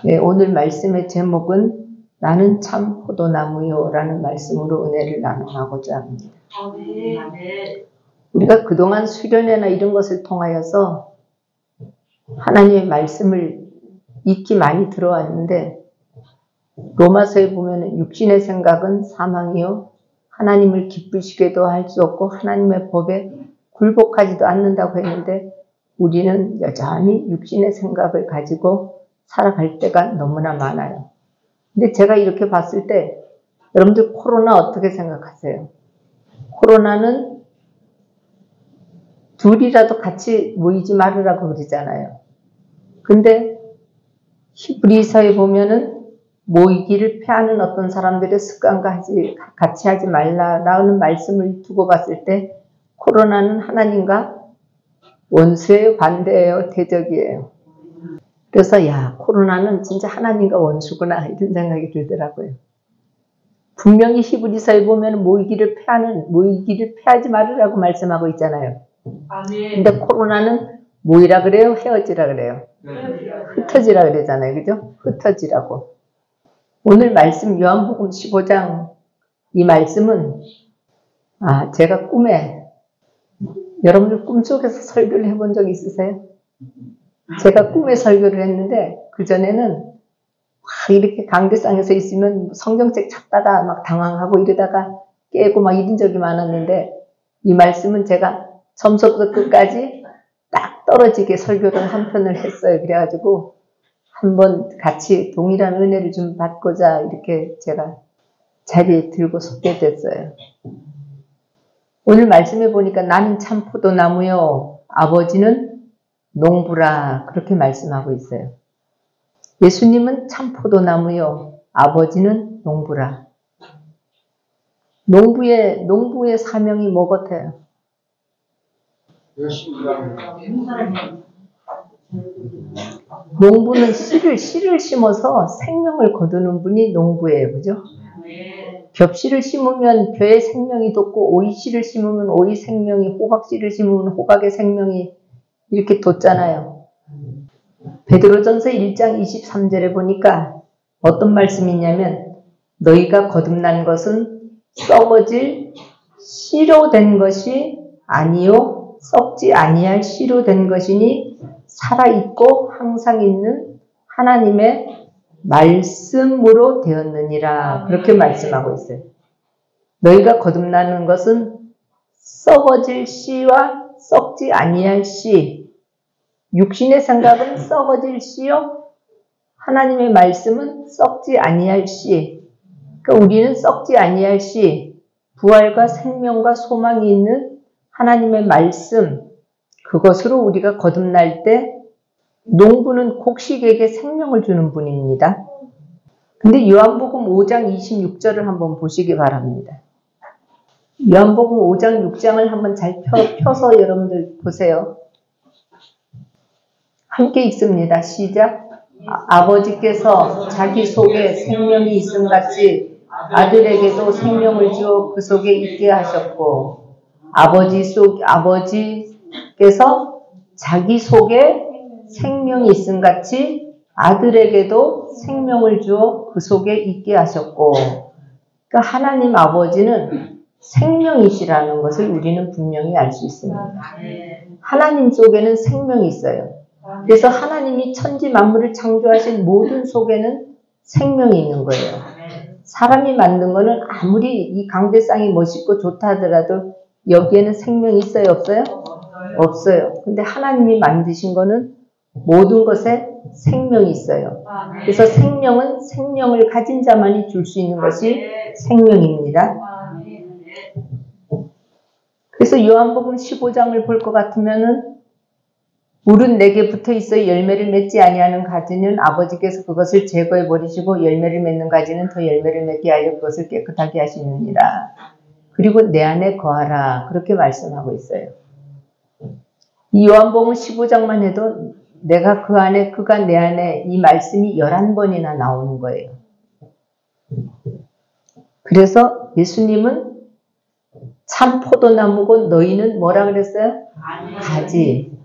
네, 오늘 말씀의 제목은 나는 참 포도나무요 라는 말씀으로 은혜를 나누고자 합니다. 우리가 그동안 수련회나 이런 것을 통하여서 하나님의 말씀을 익히 많이 들어왔는데, 로마서에 보면 육신의 생각은 사망이요 하나님을 기쁘시게도 할 수 없고 하나님의 법에 굴복하지도 않는다고 했는데, 우리는 여전히 육신의 생각을 가지고 살아갈 때가 너무나 많아요. 근데 제가 이렇게 봤을 때 여러분들 코로나 어떻게 생각하세요? 코로나는 둘이라도 같이 모이지 말으라고 그러잖아요. 근데 히브리서에 보면은 모이기를 피하는 어떤 사람들의 습관과 같이 하지 말라라는 말씀을 두고 봤을 때 코로나는 하나님과 원수예요, 반대예요, 대적이에요. 그래서 코로나는 진짜 하나님과 원수구나 이런 생각이 들더라고요. 분명히 히브리서에 보면 모이기를 피하지 말으라고 말씀하고 있잖아요. 근데 코로나는 모이라 그래요? 헤어지라 그래요? 흩어지라 그러잖아요. 그죠? 흩어지라고. 오늘 말씀 요한복음 15장 이 말씀은 제가 여러분들 꿈속에서 설교를 해본 적 있으세요? 제가 꿈에 설교를 했는데 그전에는 막 이렇게 강대상에서 있으면 성경책 찾다가 막 당황하고 이러다가 깨고 막 이런 적이 많았는데, 이 말씀은 제가 처음부터 끝까지 딱 떨어지게 설교를 한 편을 했어요. 그래가지고 한번 같이 동일한 은혜를 좀 받고자 이렇게 제가 자리에 들고 섰게 됐어요. 오늘 말씀해 보니까 나는 참 포도나무요 아버지는 농부라 그렇게 말씀하고 있어요. 예수님은 참 포도나무요 아버지는 농부라. 농부의 사명이 뭐 같아요? 농부는 씨를 심어서 생명을 거두는 분이 농부예요. 그죠? 겹씨를 심으면 벼의 생명이 돋고, 오이씨를 심으면 오이 생명이, 호박씨를 심으면 호박의 생명이 이렇게 돋잖아요. 베드로전서 1장 23절에 보니까 어떤 말씀이 있냐면, 너희가 거듭난 것은 썩어질 씨로 된 것이 아니요 썩지 아니할 씨로 된 것이니 살아있고 항상 있는 하나님의 말씀으로 되었느니라 그렇게 말씀하고 있어요. 너희가 거듭나는 것은 썩어질 씨와 썩지 아니할 씨, 육신의 생각은 썩어질 씨요 하나님의 말씀은 썩지 아니할 씨. 그러니까 우리는 썩지 아니할 씨, 부활과 생명과 소망이 있는 하나님의 말씀, 그것으로 우리가 거듭날 때 농부는 곡식에게 생명을 주는 분입니다. 근데 요한복음 5장 26절을 한번 보시기 바랍니다. 요한복음 5장 6장을 한번 잘 펴서 여러분들 보세요. 함께 읽습니다. 시작. 아버지께서 자기 속에 생명이 있음같이 아들에게도 생명을 주어 그 속에 있게 하셨고, 아버지께서 자기 속에 생명이 있음같이 아들에게도 생명을 주어 그 속에 있게 하셨고, 그러니까 하나님 아버지는 생명이시라는 것을 우리는 분명히 알 수 있습니다. 하나님 속에는 생명이 있어요. 그래서 하나님이 천지 만물을 창조하신 모든 속에는 생명이 있는 거예요. 사람이 만든 거는 아무리 이 강대상이 멋있고 좋다 하더라도 여기에는 생명이 있어요? 없어요? 없어요. 근데 하나님이 만드신 거는 모든 것에 생명이 있어요. 그래서 생명은 생명을 가진 자만이 줄 수 있는 것이 생명입니다. 그래서 요한복음 15장을 볼 것 같으면은 물은 내게 붙어 있어 열매를 맺지 아니하는 가지는 아버지께서 그것을 제거해 버리시고 열매를 맺는 가지는 더 열매를 맺게 하여 그것을 깨끗하게 하시느니라. 그리고 내 안에 거하라. 그렇게 말씀하고 있어요. 이 요한복음 15장만 해도 내가 그 안에, 그가 내 안에 이 말씀이 11번이나 나오는 거예요. 그래서 예수님은 참 포도나무고 너희는 뭐라 그랬어요? 가지.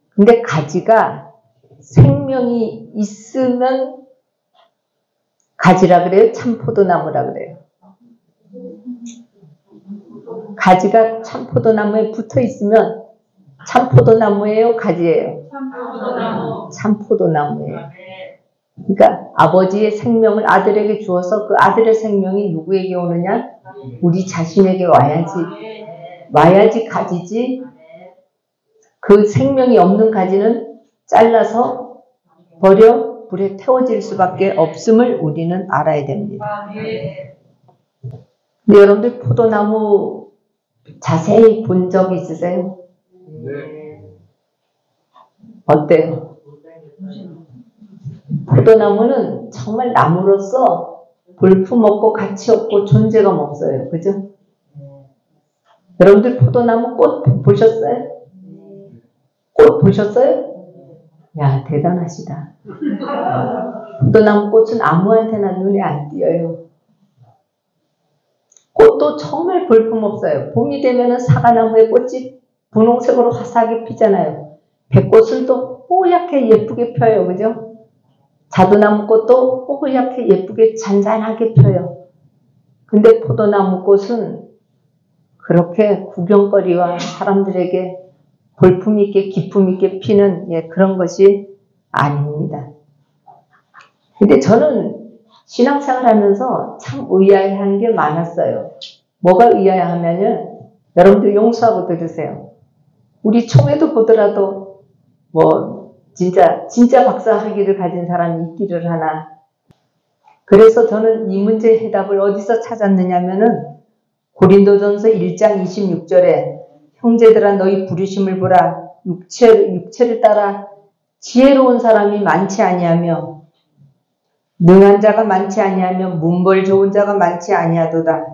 근데 가지가 생명이 있으면 가지라 그래요? 참포도나무라 그래요? 가지가 참포도나무에 붙어 있으면 참포도나무예요? 가지예요? 참포도나무예요. 그러니까 아버지의 생명을 아들에게 주어서 그 아들의 생명이 누구에게 오느냐? 우리 자신에게 와야지 가지지. 그 생명이 없는 가지는 잘라서 버려 불에 태워질 수밖에 없음을 우리는 알아야 됩니다. 근데 여러분들 포도나무 자세히 본 적 있으세요? 어때요? 포도나무는 정말 나무로서 볼품없고 가치없고 존재감 없어요. 그죠? 여러분들 포도나무 꽃 보셨어요? 꽃 보셨어요? 야, 대단하시다. 포도나무 꽃은 아무한테나 눈에 안 띄어요. 꽃도 정말 볼품없어요. 봄이 되면은 사과나무의 꽃이 분홍색으로 화사하게 피잖아요. 백꽃은 또 뽀얗게 예쁘게 펴요. 그죠? 자두나무 꽃도 뽀얗게 예쁘게 잔잔하게 펴요. 근데 포도나무 꽃은 그렇게 구경거리와 사람들에게 볼품 있게 기품 있게 피는 그런 것이 아닙니다. 근데 저는 신앙생활 하면서 참 의아해한 게 많았어요. 뭐가 의아해하면은 여러분들 용서하고 들으세요. 우리 총회도 보더라도 뭐 진짜 박사 학위를 가진 사람이 있기를 하나. 그래서 저는 이 문제의 해답을 어디서 찾았느냐면은 고린도전서 1장 26절에 형제들아 너희 부르심을 보라. 육체를 따라 지혜로운 사람이 많지 아니하며 능한 자가 많지 아니하며 문벌 좋은 자가 많지 아니하도다.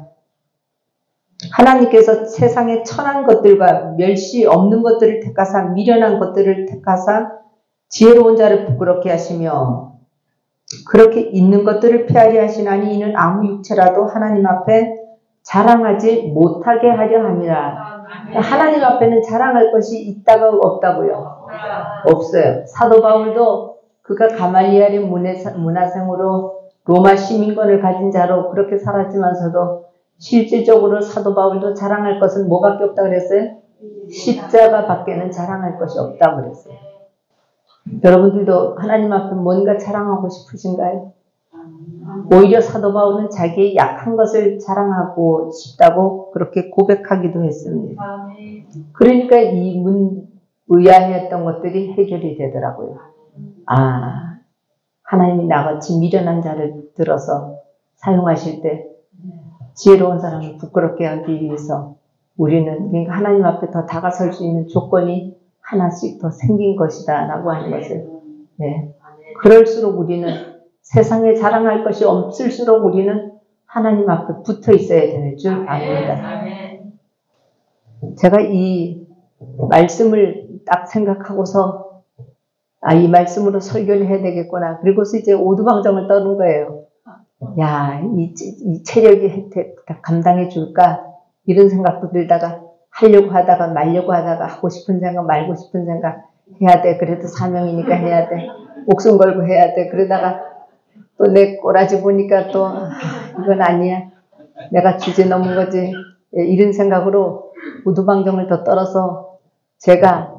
하나님께서 세상의 천한 것들과 멸시 없는 것들을 택하사 미련한 것들을 택하사 지혜로운 자를 부끄럽게 하시며 그렇게 있는 것들을 폐하려 하시나니 이는 아무 육체라도 하나님 앞에 자랑하지 못하게 하려 함이라. 하나님 앞에는 자랑할 것이 있다가 없다고요? 없어요. 사도 바울도 그가 가말리엘의 문화생으로 로마 시민권을 가진 자로 그렇게 살았지만서도 실질적으로 사도 바울도 자랑할 것은 뭐밖에 없다 그랬어요? 십자가 밖에는 자랑할 것이 없다 그랬어요. 여러분들도 하나님 앞에 뭔가 자랑하고 싶으신가요? 오히려 사도 바울은 자기의 약한 것을 자랑하고 싶다고 그렇게 고백하기도 했습니다. 그러니까 이 의아해했던 것들이 해결이 되더라고요. 아, 하나님이 나같이 미련한 자를 들어서 사용하실 때 지혜로운 사람을 부끄럽게 하기 위해서 우리는 그러니까 하나님 앞에 더 다가설 수 있는 조건이 하나씩 더 생긴 것이다 라고 하는 것을 그럴수록 우리는 세상에 자랑할 것이 없을수록 우리는 하나님 앞에 붙어 있어야 될 줄 압니다. 제가 이 말씀을 딱 생각하고서 이 말씀으로 설교를 해야 되겠구나. 그리고서 이제 오두방정을 떠는 거예요. 야, 이 체력이 감당해 줄까? 이런 생각도 들다가 하려고 하다가 말려고 하다가 하고 싶은 생각 말고 싶은 생각 해야 돼. 그래도 사명이니까 해야 돼. 목숨 걸고 해야 돼. 그러다가 또 내 꼬라지 보니까 또 이건 아니야. 내가 주제 넘은 거지. 이런 생각으로 오두방정을 더 떨어서 제가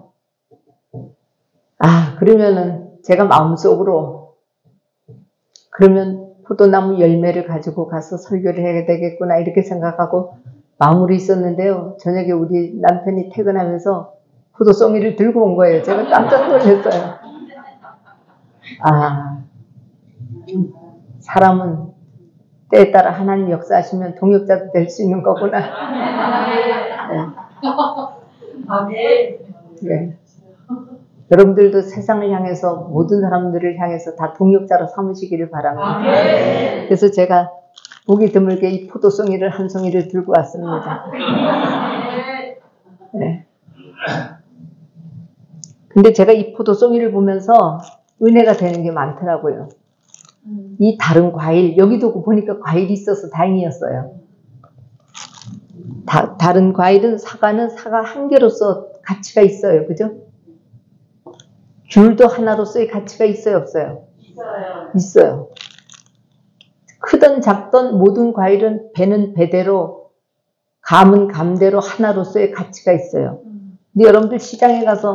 그러면은 제가 마음속으로 그러면 포도나무 열매를 가지고 가서 설교를 해야 되겠구나 이렇게 생각하고 마음으로 있었는데요. 저녁에 우리 남편이 퇴근하면서 포도송이를 들고 온 거예요. 제가 깜짝 놀랐어요. 사람은 때에 따라 하나님 역사하시면 동역자도 될 수 있는 거구나. 네. 여러분들도 세상을 향해서 모든 사람들을 향해서 다 동역자로 삼으시기를 바랍니다. 그래서 제가 보기 드물게 이 포도송이를 한 송이를 들고 왔습니다. 네. 근데 제가 이 포도송이를 보면서 은혜가 되는 게 많더라고요. 이 다른 과일, 여기도 보니까 과일이 있어서 다행이었어요. 다른 과일은 사과는 사과 한 개로서 가치가 있어요. 그죠? 귤도 하나로서의 가치가 있어요, 없어요? 있어요. 크든 작든 모든 과일은 배는 배대로, 감은 감대로 하나로서의 가치가 있어요. 근데 여러분들 시장에 가서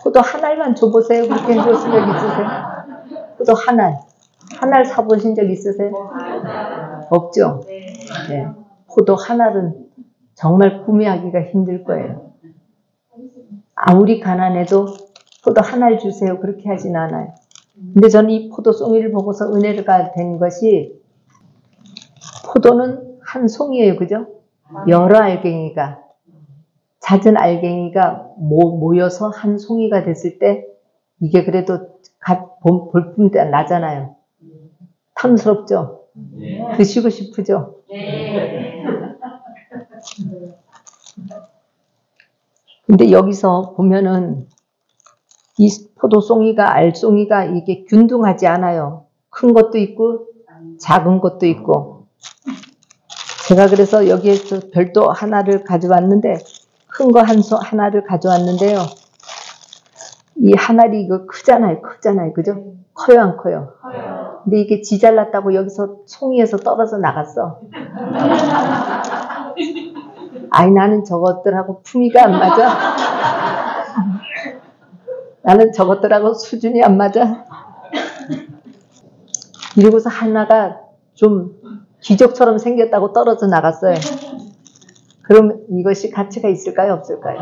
포도 한 알만 줘보세요. 그렇게 해보신 적 있으세요? 포도 한 알. 한 알 사보신 적 있으세요? 없죠? 네. 포도 한 알은 정말 구매하기가 힘들 거예요. 아무리 가난해도 포도 한 알 주세요. 그렇게 하진 않아요. 근데 저는 이 포도송이를 보고서 은혜가 된 것이, 포도는 한 송이에요. 그죠? 여러 알갱이가, 잦은 알갱이가 모여서 한 송이가 됐을 때 이게 그래도 볼품 나잖아요. 탐스럽죠? 드시고 싶으죠? 근데 여기서 보면은 이 포도송이가, 알송이가 이게 균등하지 않아요. 큰 것도 있고 작은 것도 있고. 제가 그래서 여기에서 별도 하나를 가져왔는데, 큰 거 하나를 가져왔는데요. 이 한 알이 이거 크잖아요. 그죠? 커요, 안 커요? 근데 이게 지 잘났다고 여기서 송이에서 떨어져 나갔어. 아니, 나는 저것들하고 품위가 안 맞아. 나는 저것들하고 수준이 안 맞아. 이러고서 하나가 좀 기적처럼 생겼다고 떨어져 나갔어요. 그럼 이것이 가치가 있을까요? 없을까요?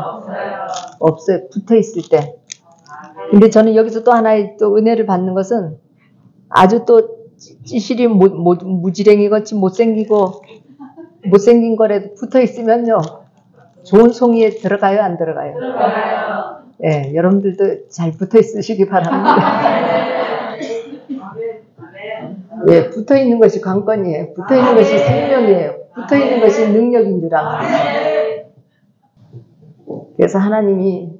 없어요. 붙어 있을 때. 근데 저는 여기서 또 하나의 또 은혜를 받는 것은, 아주 또 찌질이 무지랭이 같이 못생긴 거라도 붙어 있으면요, 좋은 송이에 들어가요, 안 들어가요? 들어가요. 네, 여러분들도 잘 붙어 있으시기 바랍니다. 네, 붙어 있는 것이 관건이에요. 붙어 있는 것이 생명이에요. 붙어 있는 것이 능력인 줄 압니다. 그래서 하나님이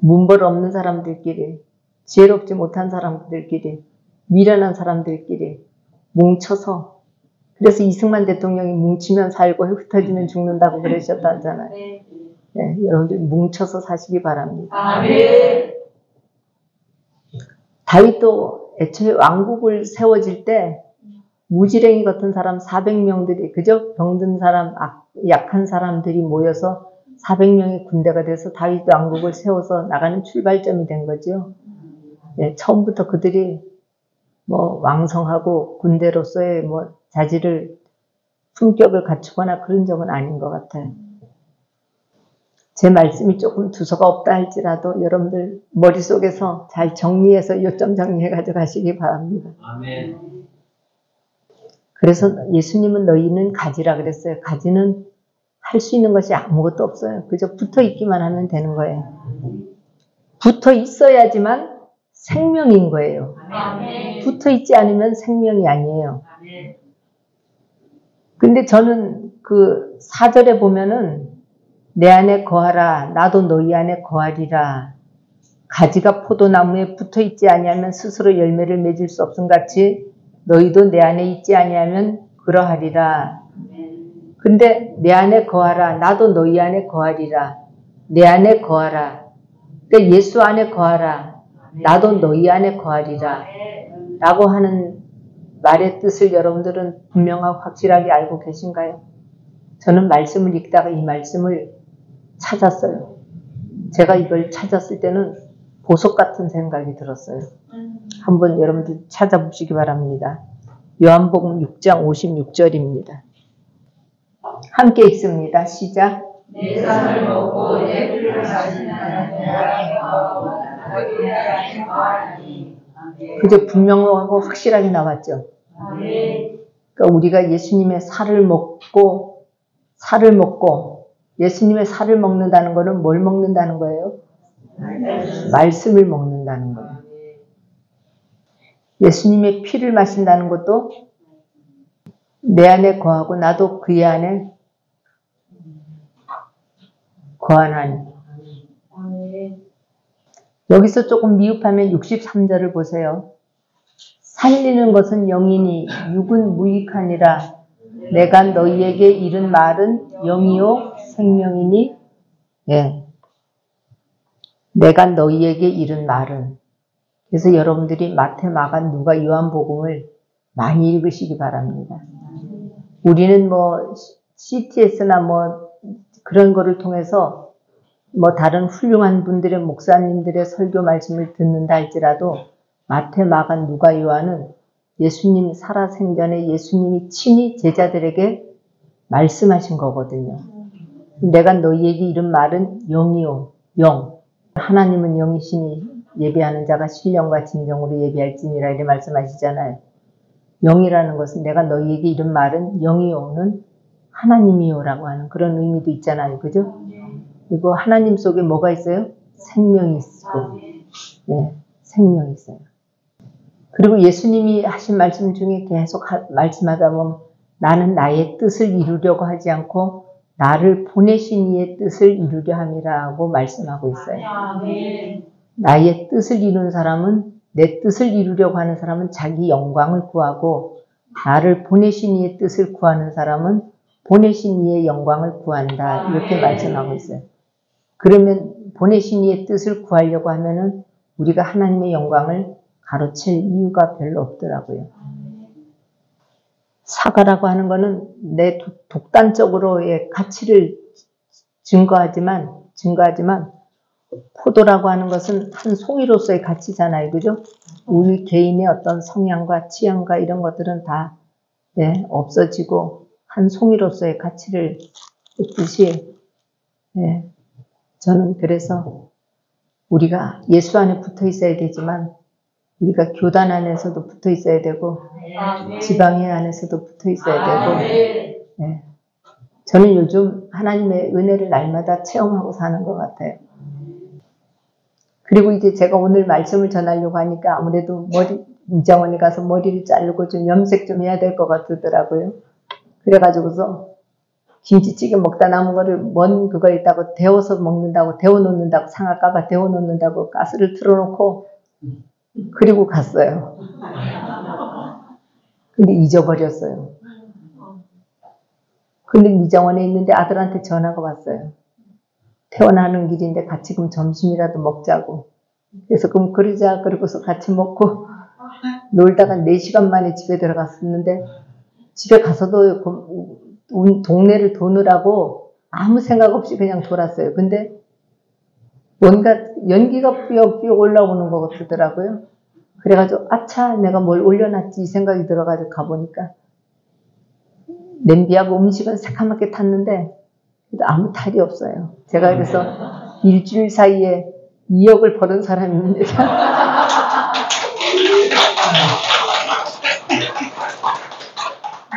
문벌 없는 사람들끼리, 지혜롭지 못한 사람들끼리, 미련한 사람들끼리 뭉쳐서, 그래서 이승만 대통령이 뭉치면 살고 흩어지면 죽는다고 그러셨다잖아요. 네, 여러분들 뭉쳐서 사시기 바랍니다. 아멘. 다윗도 애초에 왕국을 세워질 때 무지랭이 같은 사람 400명들이, 그저 병든 사람, 약한 사람들이 모여서 400명의 군대가 돼서 다윗 왕국을 세워서 나가는 출발점이 된 거죠. 네, 처음부터 그들이 뭐 왕성하고 군대로서의 뭐 자질을, 품격을 갖추거나 그런 적은 아닌 것 같아요. 제 말씀이 조금 두서가 없다 할지라도 여러분들 머릿속에서 잘 정리해서 요점 정리해 가져가시기 바랍니다. 아멘. 그래서 예수님은 너희는 가지라 그랬어요. 가지는 할 수 있는 것이 아무것도 없어요. 그저 붙어 있기만 하면 되는 거예요. 붙어 있어야지만 생명인 거예요. 아멘. 붙어 있지 않으면 생명이 아니에요. 아멘. 근데 저는 그 4절에 보면은, 내 안에 거하라, 나도 너희 안에 거하리라. 가지가 포도나무에 붙어 있지 아니하면 스스로 열매를 맺을 수 없음 같이 너희도 내 안에 있지 아니하면 그러하리라. 근데 내 안에 거하라, 나도 너희 안에 거하리라. 내 안에 거하라. 그러니까 예수 안에 거하라, 나도 너희 안에 거하리라. 라고 하는 말의 뜻을 여러분들은 분명하고 확실하게 알고 계신가요? 저는 말씀을 읽다가 이 말씀을 찾았어요. 제가 이걸 찾았을 때는 보석 같은 생각이 들었어요. 한번 여러분들 찾아보시기 바랍니다. 요한복음 6장 56절입니다. 함께 읽습니다. 시작. 내 살을 먹고 내 피를 마시는 그저 분명하고 확실하게 나왔죠. 그러니까 우리가 예수님의 살을 먹고 예수님의 살을 먹는다는 것은 뭘 먹는다는 거예요? 말씀을 먹는다는 거예요. 예수님의 피를 마신다는 것도 내 안에 거하고 나도 그의 안에 거하나니. 여기서 조금 미흡하면 63절을 보세요. 살리는 것은 영이니 육은 무익하니라. 내가 너희에게 이른 말은 영이요 생명이니. 예. 내가 너희에게 이른 말은. 그래서 여러분들이 마태, 마가, 누가, 요한복음을 많이 읽으시기 바랍니다. 우리는 뭐 CTS나 뭐 그런 거를 통해서 뭐 다른 훌륭한 분들의 목사님들의 설교 말씀을 듣는다 할지라도 마태, 마가, 누가, 요한은 예수님 살아생전에 예수님이 친히 제자들에게 말씀하신 거거든요. 내가 너희에게 이른 말은 영이요, 영. 하나님은 영이시니 예배하는 자가 신령과 진정으로 예배할지니라 이렇게 말씀하시잖아요. 영이라는 것은 내가 너희에게 이른 말은 영이요는 하나님이요라고 하는 그런 의미도 있잖아요. 그죠? 그리고 하나님 속에 뭐가 있어요? 생명이 있고, 네, 생명이 있어요. 그리고 예수님이 하신 말씀 중에 계속 말씀하다 보면 나는 나의 뜻을 이루려고 하지 않고 나를 보내신 이의 뜻을 이루려 함이라고 말씀하고 있어요. 나의 뜻을 이루는 사람은 내 뜻을 이루려고 하는 사람은 자기 영광을 구하고 나를 보내신 이의 뜻을 구하는 사람은 보내신 이의 영광을 구한다. 이렇게 말씀하고 있어요. 그러면 보내신 이의 뜻을 구하려고 하면은 우리가 하나님의 영광을 가로챌 이유가 별로 없더라고요. 사과라고 하는 거는 내 독단적으로의 가치를 증거하지만 포도라고 하는 것은 한 송이로서의 가치잖아요. 그죠? 우리 개인의 어떤 성향과 취향과 이런 것들은 다 네, 없어지고 한 송이로서의 가치를 줬듯이 네, 저는 그래서 우리가 예수 안에 붙어 있어야 되지만 우리가 교단 안에서도 붙어 있어야 되고 지방회 안에서도 붙어 있어야 되고 네. 저는 요즘 하나님의 은혜를 날마다 체험하고 사는 것 같아요. 그리고 이제 제가 오늘 말씀을 전하려고 하니까 아무래도 이정원에 가서 머리를 자르고 좀 염색 좀 해야 될 것 같더라고요. 그래가지고서 김치찌개 먹다 남은 거를 먼 그거 있다고 데워서 먹는다고 데워놓는다고 상할까봐 데워놓는다고 가스를 틀어놓고 그리고 갔어요. 근데 잊어버렸어요. 근데 미정원에 있는데 아들한테 전화가 왔어요. 퇴원하는 길인데 같이 그럼 점심이라도 먹자고. 그래서 그럼 그러자 그러고서 같이 먹고 놀다가 4시간 만에 집에 들어갔었는데 집에 가서도 동네를 도느라고 아무 생각 없이 그냥 돌았어요. 근데 뭔가 연기가 삐걱삐걱 올라오는 것 같더라고요. 그래가지고 아차 내가 뭘 올려놨지 이 생각이 들어가지고 가보니까 냄비하고 음식은 새카맣게 탔는데 아무 탈이 없어요. 제가 그래서 일주일 사이에 2억을 버는 사람입니다.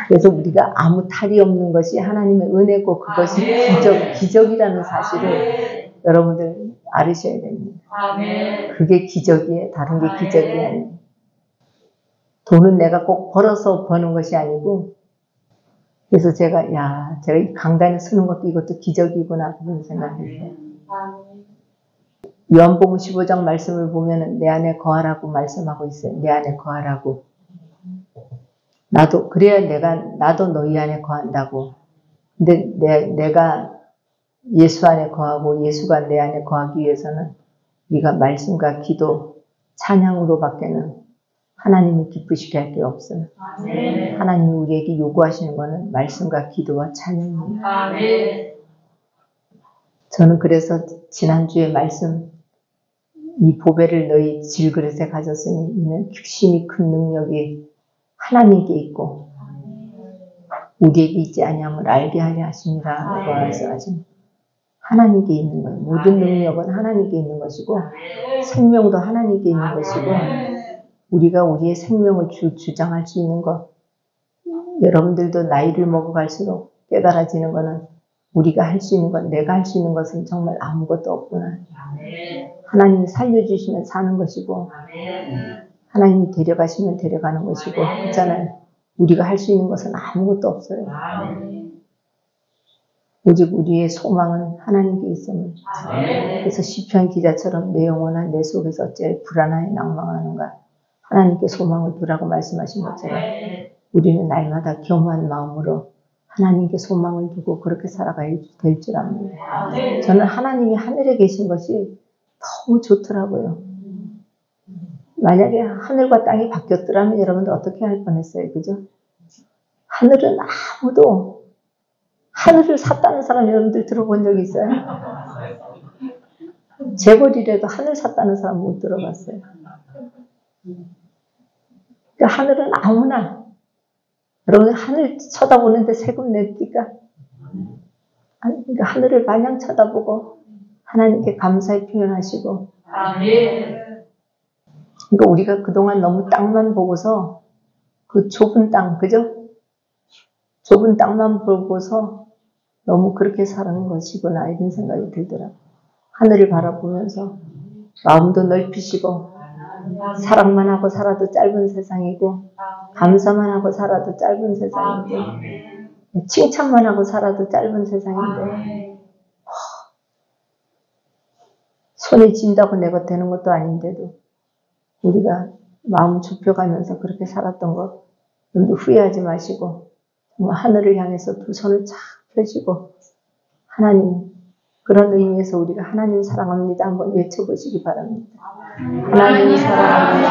그래서 우리가 아무 탈이 없는 것이 하나님의 은혜고 그것이 기적이라는 사실을 여러분들 알으셔야 됩니다. 그게 기적이에요. 다른 게 기적이 아니에요. 돈은 내가 꼭 벌어서 버는 것이 아니고 그래서 제가 이 강단에 서는 것도 이것도 기적이구나 그런 생각했어요. 요한복음 15장 말씀을 보면 내 안에 거하라고 말씀하고 있어요. 내 안에 거하라고. 나도 너희 안에 거한다고. 근데 내가 예수 안에 거하고 예수가 내 안에 거하기 위해서는 우리가 말씀과 기도, 찬양으로 밖에는 하나님을 기쁘시게 할 게 없어요. 하나님이 우리에게 요구하시는 것은 말씀과 기도와 찬양입니다. 저는 그래서 지난주에 말씀 이 보배를 너희 질그릇에 가졌으니 이는 극심히 큰 능력이 하나님께 있고 우리에게 있지 아니함을 알게 하려 하십니다. 라고 말씀하십니다. 하나님께 있는 거예요. 모든 능력은 하나님께 있는 것이고 생명도 하나님께 있는 것이고 우리가 우리의 생명을 주장할 수 있는 것 여러분들도 나이를 먹어갈수록 깨달아지는 것은 우리가 할 수 있는 것, 내가 할 수 있는 것은 정말 아무것도 없구나. 하나님이 살려주시면 사는 것이고 하나님이 데려가시면 데려가는 것이고 그렇잖아요. 우리가 할 수 있는 것은 아무것도 없어요. 오직 우리의 소망은 하나님께 있음을. 그래서 시편 기자처럼 내 영혼아 내 속에서 어째 불안하게 낭망하는가. 하나님께 소망을 두라고 말씀하신 것처럼 우리는 날마다 겸허한 마음으로 하나님께 소망을 두고 그렇게 살아가야 될 줄 압니다. 저는 하나님이 하늘에 계신 것이 너무 좋더라고요. 만약에 하늘과 땅이 바뀌었더라면 여러분들 어떻게 할 뻔했어요? 그죠? 하늘은 아무도, 하늘을 샀다는 사람 여러분들 들어본 적 있어요? 재벌이라도 하늘 샀다는 사람 못 들어봤어요. 그러니까 하늘은 아무나, 여러분 하늘 쳐다보는데 세금 냅니까? 그러니까 하늘을 마냥 쳐다보고 하나님께 감사의 표현하시고. 그러니까 우리가 그동안 너무 땅만 보고서 그 좁은 땅, 그죠? 좁은 땅만 보고서 너무 그렇게 사는 것이구나 이런 생각이 들더라고요. 하늘을 바라보면서 마음도 넓히시고 사랑만 하고 살아도 짧은 세상이고 감사만 하고 살아도 짧은 세상이고 칭찬만 하고 살아도 짧은 세상인데 손에 쥔다고 내가 되는 것도 아닌데도 우리가 마음 좁혀가면서 그렇게 살았던 것 후회하지 마시고 정말 하늘을 향해서 두 손을 쫙 펴시고 하나님, 그런 의미에서 우리가 하나님 사랑합니다 한번 외쳐보시기 바랍니다. 하나님 사랑합니다.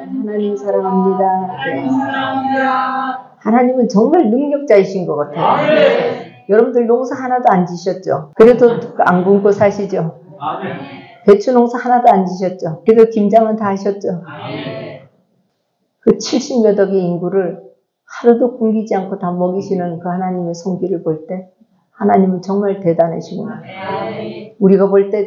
하나님 사랑합니다. 하나님은 정말 능력자이신 것 같아요. 여러분들 농사 하나도 안 지셨죠? 그래도 안 굶고 사시죠? 배추 농사 하나도 안 지셨죠? 그래도 김장은 다 하셨죠? 그 70몇 억의 인구를 하루도 굶기지 않고 다 먹이시는 그 하나님의 손길을 볼 때 하나님은 정말 대단하시구나. 우리가 볼 때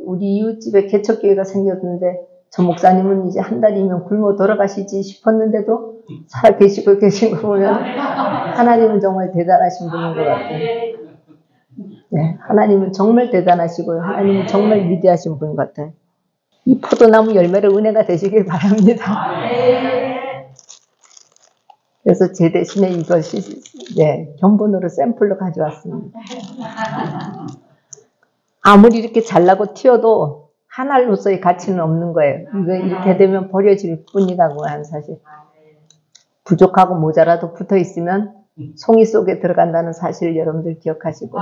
우리 이웃집에 개척교회가 생겼는데 저 목사님은 이제 한 달이면 굶어 돌아가시지 싶었는데도 살아 계시고 계신 거 보면 하나님은 정말 대단하신 분인 것 같아요. 네, 하나님은 정말 대단하시고요. 하나님은 정말 위대하신 분 같아요. 이 포도나무 열매를 은혜가 되시길 바랍니다. 그래서 제 대신에 이것이 견본으로 샘플로 가져왔습니다. 아무리 이렇게 잘나고 튀어도 한 알로서의 가치는 없는 거예요. 이거 이렇게 되면 버려질 뿐이라고 하는 사실. 부족하고 모자라도 붙어 있으면 송이 속에 들어간다는 사실을 여러분들 기억하시고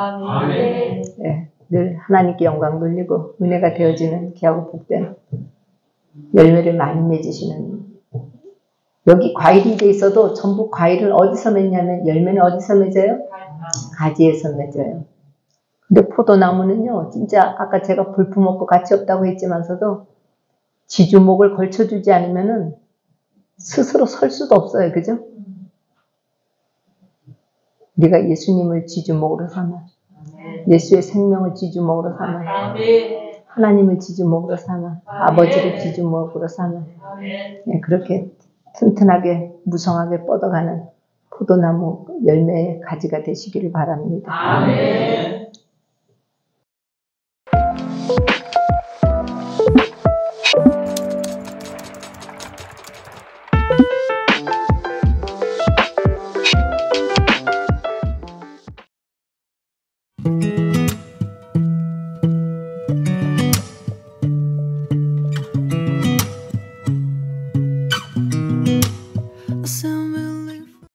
늘 하나님께 영광 돌리고 은혜가 되어지는 귀하고 복된 열매를 많이 맺으시는, 여기 과일이 돼 있어도 전부 과일을 어디서 맺냐면 열매는 어디서 맺어요? 가지에서 맺어요. 근데 포도나무는요, 진짜 아까 제가 볼품없고 가치 없다고 했지만서도 지주목을 걸쳐주지 않으면은 스스로 설 수도 없어요. 그죠? 우리가 예수님을 지주목으로 삼아, 예수의 생명을 지주목으로 삼아, 하나님을 지주목으로 삼아, 아버지를 지주목으로 삼아, 그렇게 튼튼하게 무성하게 뻗어가는 포도나무 열매의 가지가 되시기를 바랍니다.